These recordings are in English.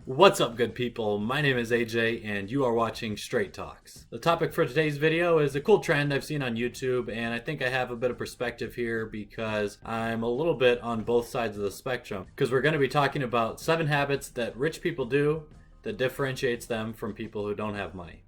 What's up, good people? My name is AJ and you are watching Straight Talks. The topic for today's video is a cool trend I've seen on YouTube, and I think I have a bit of perspective here because I'm a little bit on both sides of the spectrum, because we're going to be talking about 7 habits that rich people do that differentiates them from people who don't have money.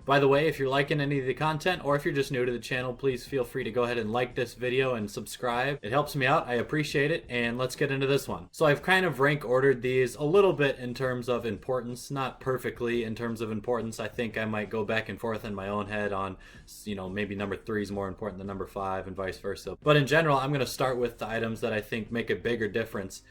By the way, if you're liking any of the content or if you're just new to the channel, please feel free to go ahead and like this video and subscribe. It helps me out, I appreciate it, and let's get into this one. So I've kind of rank ordered these a little bit in terms of importance, not perfectly in terms of importance. I think I might go back and forth in my own head on, maybe number 3 is more important than number 5 and vice versa. But in general, I'm going to start with the items that I think make a bigger difference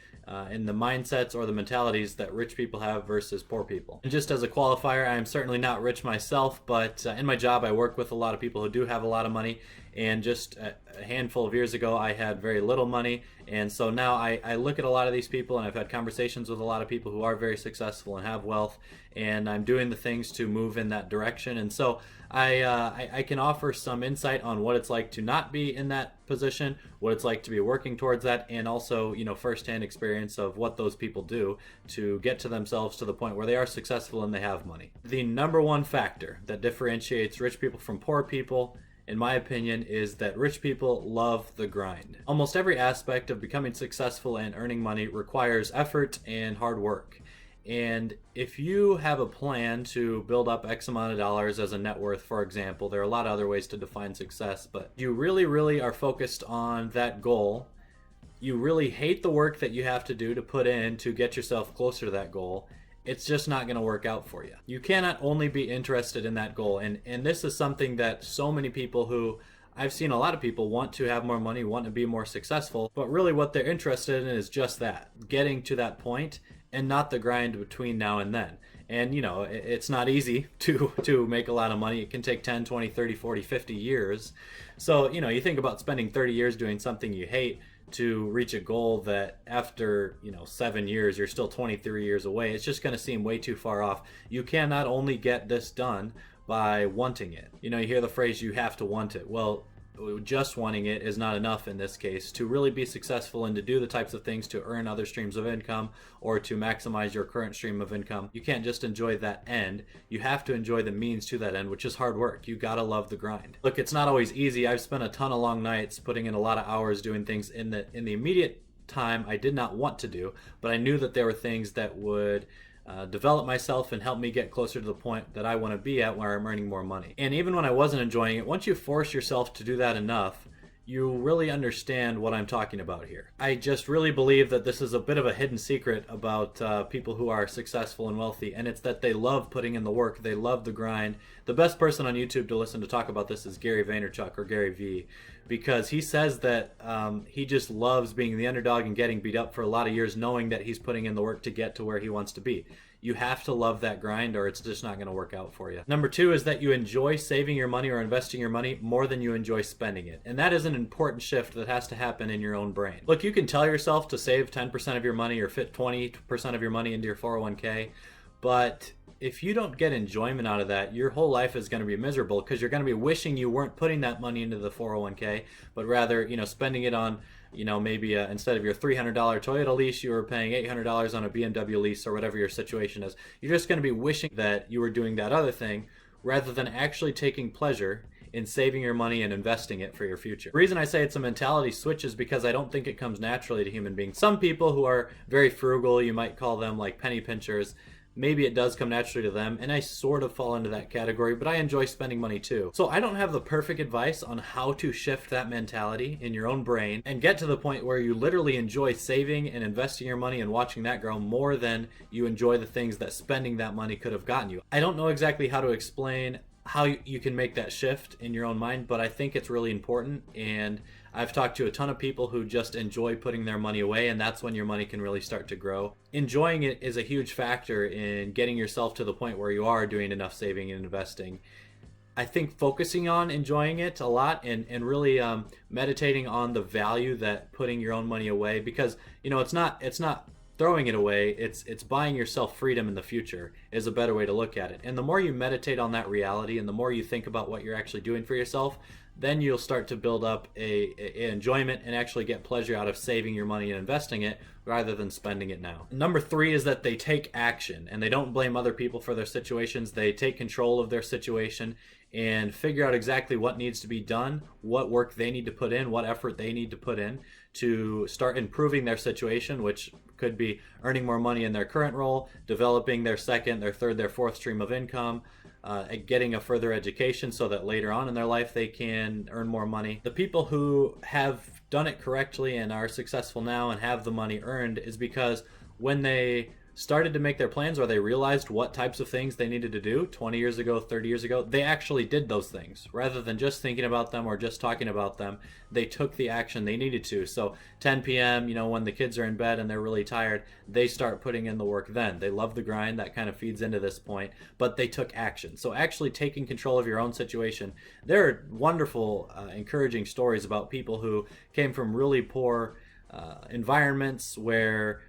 in the mindsets or the mentalities that rich people have versus poor people. And just as a qualifier, I am certainly not rich myself, but in my job I work with a lot of people who do have a lot of money, and just a handful of years ago I had very little money, and so now I look at a lot of these people, and I've had conversations with a lot of people who are very successful and have wealth, and I'm doing the things to move in that direction. And so I can offer some insight on what it's like to not be in that position, what it's like to be working towards that, and also firsthand experience of what those people do to get to themselves to the point where they are successful and they have money. The number one factor that differentiates rich people from poor people, in my opinion, is that rich people love the grind. Almost every aspect of becoming successful and earning money requires effort and hard work. And if you have a plan to build up X amount of dollars as a net worth, for example, there are a lot of other ways to define success, but you really are focused on that goal. You really hate the work that you have to do to put in to get yourself closer to that goal. It's just not going to work out for you. You cannot only be interested in that goal. And this is something that so many people who I've seen a lot of people want to have more money, want to be more successful, but really what they're interested in is just that, getting to that point, and not the grind between now and then. And it's not easy to make a lot of money. It can take 10, 20, 30, 40, 50 years. So, you think about spending 30 years doing something you hate to reach a goal that after 7 years you're still 23 years away. It's just going to seem way too far off. You cannot only get this done by wanting it. You hear the phrase, you have to want it. Well, just wanting it is not enough in this case. To really be successful and to do the types of things to earn other streams of income or to maximize your current stream of income, you can't just enjoy that end. You have to enjoy the means to that end, which is hard work. You gotta love the grind. Look, it's not always easy. I've spent a ton of long nights putting in a lot of hours doing things in the immediate time I did not want to do, but I knew that there were things that would develop myself and help me get closer to the point that I want to be at where I'm earning more money. And even when I wasn't enjoying it, once you force yourself to do that enough, you really understand what I'm talking about here. I just really believe that this is a bit of a hidden secret about people who are successful and wealthy, and it's that they love putting in the work, they love the grind. The best person on YouTube to listen to talk about this is Gary Vaynerchuk, or Gary V, because he says that he just loves being the underdog and getting beat up for a lot of years, knowing that he's putting in the work to get to where he wants to be. You have to love that grind or it's just not going to work out for you. Number 2 is that you enjoy saving your money or investing your money more than you enjoy spending it. And that is an important shift that has to happen in your own brain. Look, you can tell yourself to save 10% of your money or fit 20% of your money into your 401k, but if you don't get enjoyment out of that, your whole life is going to be miserable, because you're going to be wishing you weren't putting that money into the 401k, but rather, spending it on, maybe instead of your $300 Toyota lease, you were paying $800 on a BMW lease, or whatever your situation is. You're just going to be wishing that you were doing that other thing rather than actually taking pleasure in saving your money and investing it for your future. The reason I say it's a mentality switch is because I don't think it comes naturally to human beings. Some people who are very frugal, you might call them like penny pinchers, maybe it does come naturally to them, and I sort of fall into that category, but I enjoy spending money too. So I don't have the perfect advice on how to shift that mentality in your own brain and get to the point where you literally enjoy saving and investing your money and watching that grow more than you enjoy the things that spending that money could have gotten you. I don't know exactly how to explain how you can make that shift in your own mind, but I think it's really important, and I've talked to a ton of people who just enjoy putting their money away, and that's when your money can really start to grow. Enjoying it is a huge factor in getting yourself to the point where you are doing enough saving and investing. I think focusing on enjoying it a lot and really meditating on the value that putting your own money away, because it's not throwing it away. It's buying yourself freedom in the future is a better way to look at it. And the more you meditate on that reality and the more you think about what you're actually doing for yourself, then you'll start to build up a enjoyment and actually get pleasure out of saving your money and investing it rather than spending it now. Number 3 is that they take action and they don't blame other people for their situations. They take control of their situation and figure out exactly what needs to be done, what work they need to put in, what effort they need to put in to start improving their situation, which could be earning more money in their current role, developing their second, their third, their fourth stream of income, getting a further education so that later on in their life they can earn more money. The people who have done it correctly and are successful now and have the money earned is because when they started to make their plans or they realized what types of things they needed to do 20 years ago, 30 years ago, they actually did those things. Rather than just thinking about them or just talking about them, they took the action they needed to. So 10 p.m., when the kids are in bed and they're really tired, they start putting in the work then. They love the grind, that kind of feeds into this point, but they took action. So actually taking control of your own situation. There are wonderful, encouraging stories about people who came from really poor environments where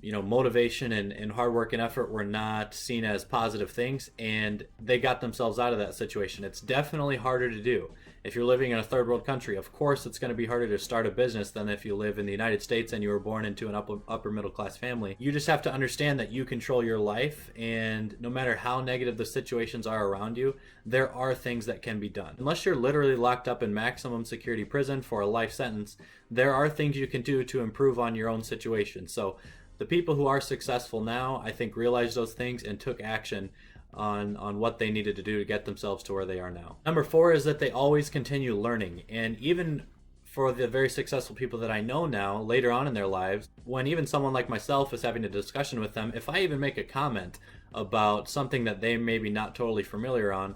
motivation and hard work and effort were not seen as positive things, and they got themselves out of that situation. It's definitely harder to do. If you're living in a third world country, of course it's going to be harder to start a business than if you live in the United States and you were born into an upper middle class family. You just have to understand that you control your life, and no matter how negative the situations are around you, there are things that can be done. Unless you're literally locked up in maximum security prison for a life sentence, there are things you can do to improve on your own situation. So the people who are successful now, I think, realized those things and took action on what they needed to do to get themselves to where they are now. Number 4 is that they always continue learning. And even for the very successful people that I know now, later on in their lives, when even someone like myself is having a discussion with them, if I even make a comment about something that they may be not totally familiar on,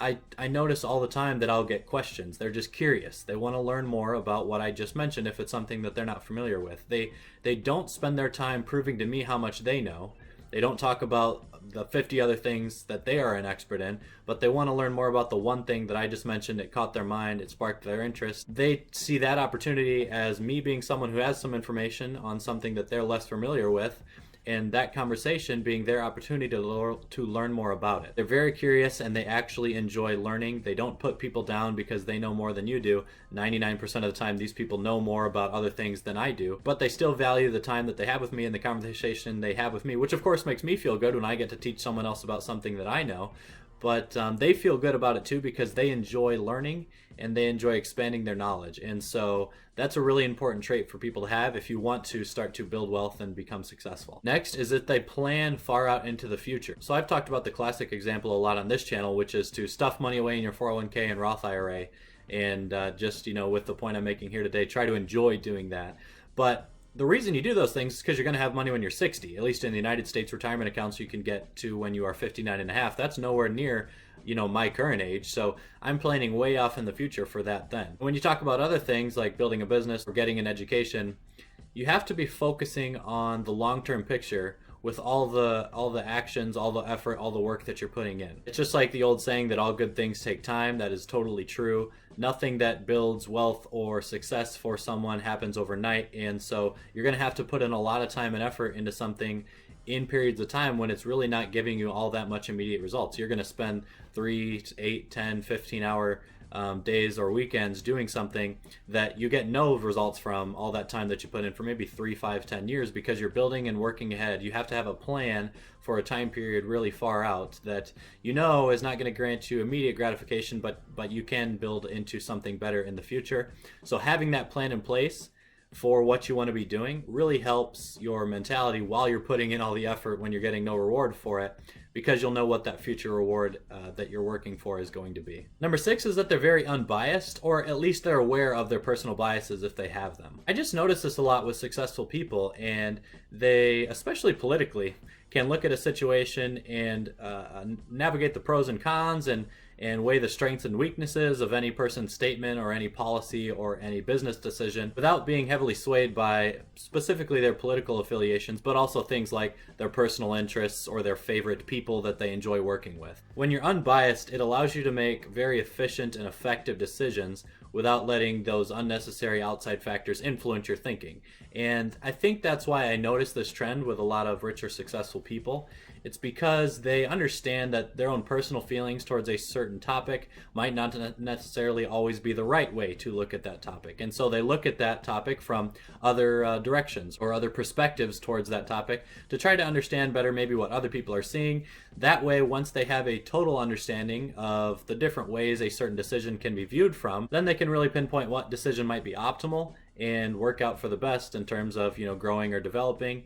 I notice all the time that I'll get questions. They're just curious. They want to learn more about what I just mentioned if it's something that they're not familiar with. They don't spend their time proving to me how much they know. They don't talk about the 50 other things that they are an expert in, but they want to learn more about the one thing that I just mentioned. It caught their mind, it sparked their interest. They see that opportunity as me being someone who has some information on something that they're less familiar with, and that conversation being their opportunity to learn more about it. They're very curious and they actually enjoy learning. They don't put people down because they know more than you do. 99% of the time these people know more about other things than I do, but they still value the time that they have with me and the conversation they have with me, which of course makes me feel good when I get to teach someone else about something that I know. But they feel good about it too because they enjoy learning and they enjoy expanding their knowledge. And so that's a really important trait for people to have if you want to start to build wealth and become successful. Next is that they plan far out into the future. So I've talked about the classic example a lot on this channel, which is to stuff money away in your 401k and Roth IRA. And just, with the point I'm making here today, try to enjoy doing that. But the reason you do those things is because you're going to have money when you're 60. At least in the United States, retirement accounts you can get to when you are 59 and a half. That's nowhere near, my current age. So I'm planning way off in the future for that then. When you talk about other things like building a business or getting an education, you have to be focusing on the long-term picture with all the actions, all the effort, all the work that you're putting in. It's just like the old saying that all good things take time. That is totally true. Nothing that builds wealth or success for someone happens overnight, and so you're going to have to put in a lot of time and effort into something in periods of time when it's really not giving you all that much immediate results. You're going to spend 3, 8, 10, 15 hour days or weekends doing something that you get no results from all that time that you put in for maybe 3, 5, 10 years because you're building and working ahead. You have to have a plan for a time period really far out that is not going to grant you immediate gratification, but you can build into something better in the future. So having that plan in place for what you want to be doing really helps your mentality while you're putting in all the effort when you're getting no reward for it, because you'll know what that future reward that you're working for is going to be. Number 6 is that they're very unbiased, or at least they're aware of their personal biases if they have them. I just notice this a lot with successful people, and they, especially politically, can look at a situation and navigate the pros and cons and weigh the strengths and weaknesses of any person's statement or any policy or any business decision without being heavily swayed by specifically their political affiliations, but also things like their personal interests or their favorite people that they enjoy working with. When you're unbiased, it allows you to make very efficient and effective decisions without letting those unnecessary outside factors influence your thinking. And I think that's why I noticed this trend with a lot of rich or successful people. It's because they understand that their own personal feelings towards a certain topic might not necessarily always be the right way to look at that topic. And so they look at that topic from other directions or other perspectives towards that topic to try to understand better maybe what other people are seeing. That way, once they have a total understanding of the different ways a certain decision can be viewed from, then they can really pinpoint what decision might be optimal and work out for the best in terms of, growing or developing,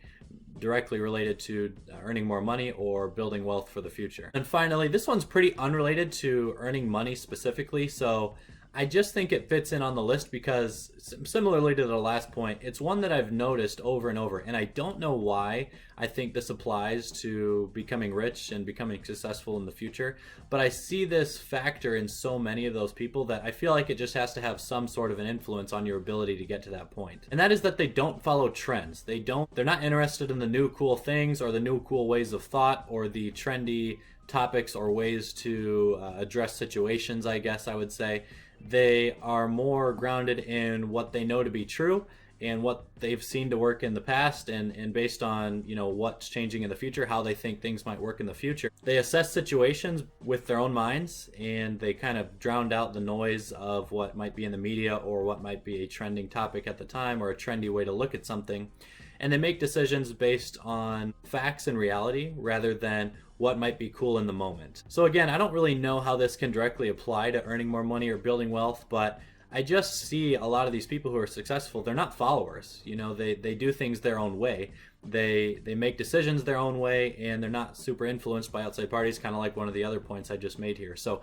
directly related to earning more money or building wealth for the future. And finally, this one's pretty unrelated to earning money specifically, so I just think it fits in on the list because, similarly to the last point, it's one that I've noticed over and over, and I don't know why I think this applies to becoming rich and becoming successful in the future, but I see this factor in so many of those people that I feel like it just has to have some sort of an influence on your ability to get to that point. And that is that they don't follow trends. They're not interested in the new cool things or the new cool ways of thought or the trendy topics or ways to address situations, I guess I would say. They are more grounded in what they know to be true and what they've seen to work in the past, and based on what's changing in the future, how they think things might work in the future. They assess situations with their own minds, and they kind of drowned out the noise of what might be in the media or what might be a trending topic at the time or a trendy way to look at something. And they make decisions based on facts and reality rather than what might be cool in the moment. So again, I don't really know how this can directly apply to earning more money or building wealth, but I just see a lot of these people who are successful, they're not followers. They do things their own way. They make decisions their own way, and they're not super influenced by outside parties, kind of like one of the other points I just made here. So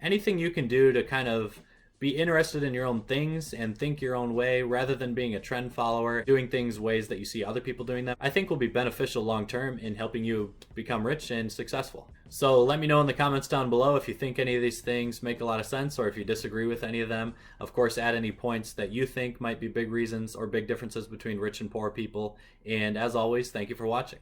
anything you can do to kind of be interested in your own things and think your own way rather than being a trend follower, doing things ways that you see other people doing them, I think will be beneficial long term in helping you become rich and successful. So let me know in the comments down below if you think any of these things make a lot of sense or if you disagree with any of them. Of course, add any points that you think might be big reasons or big differences between rich and poor people. And as always, thank you for watching.